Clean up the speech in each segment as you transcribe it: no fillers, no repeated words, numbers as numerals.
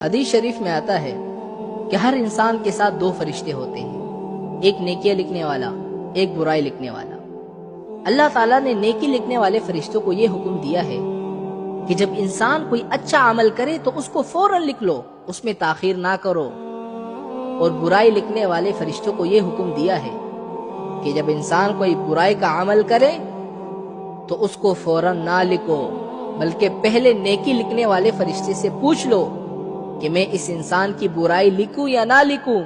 حدیث شریف میں آتا ہے کہ ہر انسان کے ساتھ دو فرشتے ہوتے ہیں، ایک نیکیاں لکھنے والا، ایک برائی لکھنے والا۔ اللہ تعالیٰ نے نیکی لکھنے والے فرشتوں کو یہ حکم دیا ہے کہ جب انسان کوئی اچھا عمل کرے تو اس کو فوراً لکھ لو، اس میں تاخیر نہ کرو، اور برائی لکھنے والے فرشتوں کو یہ حکم دیا ہے کہ جب انسان کوئی برائی کا عمل کرے تو اس کو فوراً نہ لکھو، بلکہ پہلے نیکی لکھنے والے فرشتے سے پوچھ لو کہ میں اس انسان کی برائی لکھوں یا نہ لکھوں۔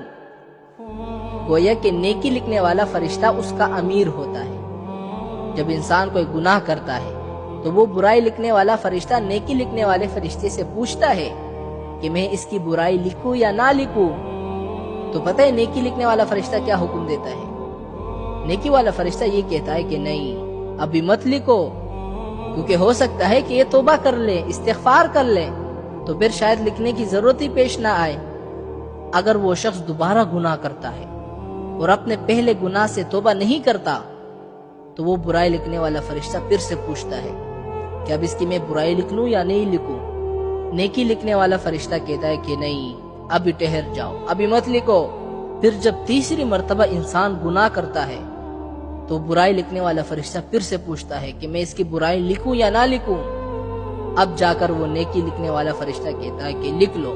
گویا کہ نیکی لکھنے والا فرشتہ اس کا امیر ہوتا ہے۔ جب انسان کوئی گناہ کرتا ہے تو وہ برائی لکھنے والا فرشتہ نیکی لکھنے والے فرشتے سے پوچھتا ہے کہ میں اس کی برائی لکھوں یا نہ لکھوں۔ تو پتہ ہے نیکی لکھنے والا فرشتہ کیا حکم دیتا ہے؟ نیکی والا فرشتہ یہ کہتا ہے کہ نہیں، ابھی مت لکھو، کیونکہ ہو سکتا ہے کہ یہ توبہ کر لے، استغفار کر لے، تو پھر شاید لکھنے کی ضرورت ہی پیش نہ آئے۔ اگر وہ شخص دوبارہ گناہ کرتا ہے اور اپنے پہلے گناہ سے توبہ نہیں کرتا تو وہ برائی لکھنے والا فرشتہ پھر سے پوچھتا ہے کہ اب اس کی میں برائی لکھ لوں یا نہیں لکھوں۔ نیکی لکھنے والا فرشتہ کہتا ہے کہ نہیں، ابھی ٹھہر جاؤ، ابھی مت لکھو۔ پھر جب تیسری مرتبہ انسان گناہ کرتا ہے تو برائی لکھنے والا فرشتہ پھر سے پوچھتا ہے کہ میں اس کی برائی لکھوں یا نہ لکھوں۔ اب جا کر وہ نیکی لکھنے والا فرشتہ کہتا ہے کہ لکھ لو۔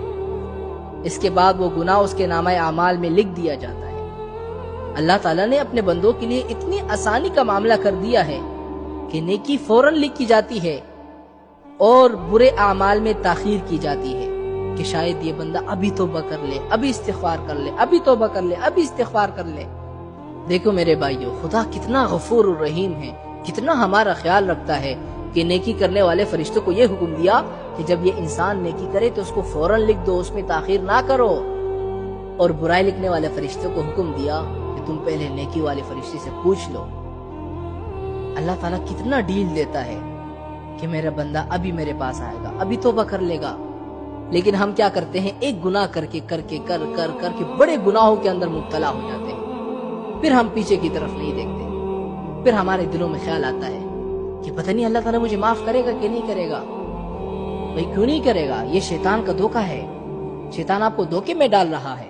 اس کے بعد وہ گناہ اس کے نامہ اعمال میں لکھ دیا جاتا ہے۔ اللہ تعالیٰ نے اپنے بندوں کے لیے اتنی آسانی کا معاملہ کر دیا ہے کہ نیکی فوراً لکھی جاتی ہے اور برے اعمال میں تاخیر کی جاتی ہے کہ شاید یہ بندہ ابھی توبہ کر لے، ابھی استغفار کر لے، ابھی توبہ کر لے، ابھی استغفار کر لے۔ دیکھو میرے بھائیو، خدا کتنا غفور الرحیم ہے، کتنا ہمارا خیال رکھتا ہے کہ نیکی کرنے والے فرشتوں کو یہ حکم دیا کہ جب یہ انسان نیکی کرے تو اس کو فوراً لکھ دو، اس میں تاخیر نہ کرو، اور برائی لکھنے والے فرشتوں کو حکم دیا کہ تم پہلے نیکی والے فرشتے سے پوچھ لو۔ اللہ تعالیٰ کتنا ڈیل دیتا ہے کہ میرا بندہ ابھی میرے پاس آئے گا، ابھی توبہ کر لے گا۔ لیکن ہم کیا کرتے ہیں؟ ایک گناہ کر کے بڑے گناہوں کے اندر مبتلا ہو جاتے ہیں، پھر ہم پیچھے کی طرف نہیں دیکھتے، پھر ہمارے دلوں میں خیال آتا ہے کہ پتہ نہیں اللہ تعالیٰ مجھے معاف کرے گا کہ نہیں کرے گا۔ بھئی کیوں نہیں کرے گا؟ یہ شیطان کا دھوکہ ہے۔ شیطان آپ کو دھوکے میں ڈال رہا ہے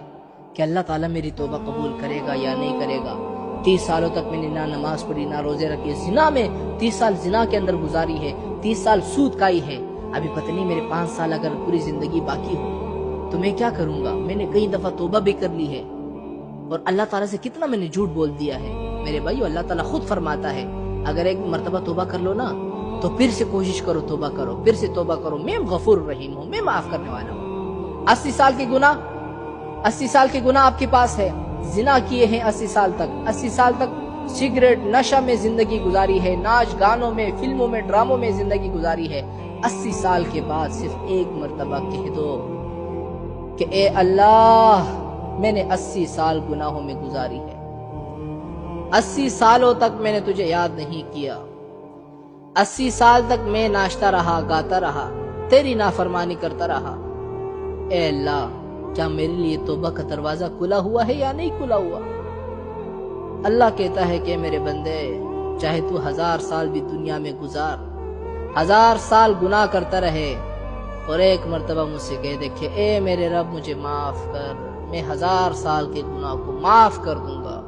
کہ اللہ تعالیٰ میری توبہ قبول کرے گا یا نہیں کرے گا۔ 30 سالوں تک میں نے نہ نماز پڑھی، نہ روزے رکھے، زنا میں 30 سال زنا کے اندر گزاری ہے، 30 سال سود کھائی ہے، ابھی پتہ نہیں میرے 5 سال اگر پوری زندگی باقی ہو تو میں کیا کروں گا؟ میں نے کئی دفعہ توبہ بھی کر لی ہے، اور اللہ تعالیٰ سے کتنا میں نے جھوٹ بول دیا ہے۔ میرے بھائیو، اللہ تعالیٰ خود فرماتا ہے اگر ایک مرتبہ توبہ کر لو نا تو پھر سے کوشش کرو، توبہ کرو، پھر سے توبہ کرو، میں غفور رحیم ہوں، میں معاف کرنے والا ہوں۔ 80 سال کے گناہ آپ کے پاس ہے، زنا کیے ہیں 80 سال تک سگریٹ نشہ میں زندگی گزاری ہے، ناچ گانوں میں، فلموں میں، ڈراموں میں زندگی گزاری ہے۔ 80 سال کے بعد صرف ایک مرتبہ کہہ دو کہ اے اللہ، میں نے 80 سال گناہوں میں گزاری ہے، 80 سالوں تک میں نے تجھے یاد نہیں کیا، 80 سال تک میں ناچتا رہا، گاتا رہا، تیری نافرمانی کرتا رہا۔ اے اللہ، کیا میرے لیے توبہ کا دروازہ کھلا ہوا ہے یا نہیں کھلا ہوا؟ اللہ کہتا ہے کہ میرے بندے، چاہے تو 1000 سال بھی دنیا میں گزار، 1000 سال گناہ کرتا رہے، اور ایک مرتبہ مجھ سے کہہ دے کہ اے میرے رب مجھے معاف کر، میں 1000 سال کے گناہ کو معاف کر دوں گا۔